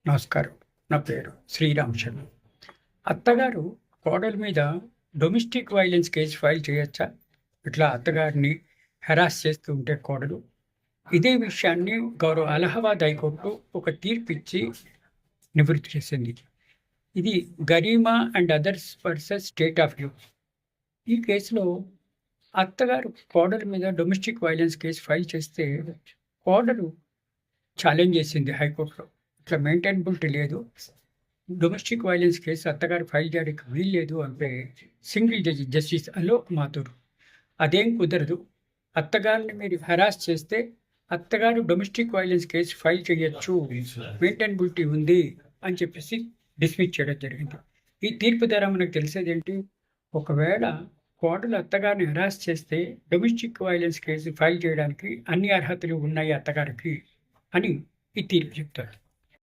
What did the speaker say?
నమస్కారం. నా పేరు శ్రీరామ్ శర్మ. అత్తగారు కోడలి మీద డొమెస్టిక్ వైలెన్స్ కేసు ఫైల్ చేయొచ్చా? ఇట్లా అత్తగారిని హెరాస్ చేస్తూ ఉంటే కోడలు. ఇదే విషయాన్ని గౌరవ అలహాబాద్ హైకోర్టు ఒక తీర్పు ఇచ్చి నివృత్తి చేసింది. ఇది Garima and others versus state of you. ఈ కేసులో అత్తగారు కోడలి మీద డొమెస్టిక్ వైలెన్స్ కేసు ఫైల్ చేస్తే కోడలు ఛాలెంజ్ చేసింది హైకోర్టులో. ఇట్లా మెయింటైనబిలిటీ లేదు, డొమెస్టిక్ వైలెన్స్ కేసు అత్తగారు ఫైల్ చేయడానికి వీల్లేదు అంటే single judge justice Alok Mathur అదేం కుదరదు, అత్తగారిని మీరు హెరాస్ చేస్తే అత్తగారు డొమెస్టిక్ వైలెన్స్ కేసు ఫైల్ చేయొచ్చు, మెయింటైనబిలిటీ ఉంది అని చెప్పేసి డిస్మిస్ చేయడం జరిగింది. ఈ తీర్పు ద్వారా మనకు తెలిసేది ఏంటి? ఒకవేళ కోడలు అత్తగారిని హెరాస్ చేస్తే డొమెస్టిక్ వైలెన్స్ కేసు ఫైల్ చేయడానికి అన్ని అర్హతలు ఉన్నాయి అత్తగారికి అని ఈ తీర్పు చెప్తారు.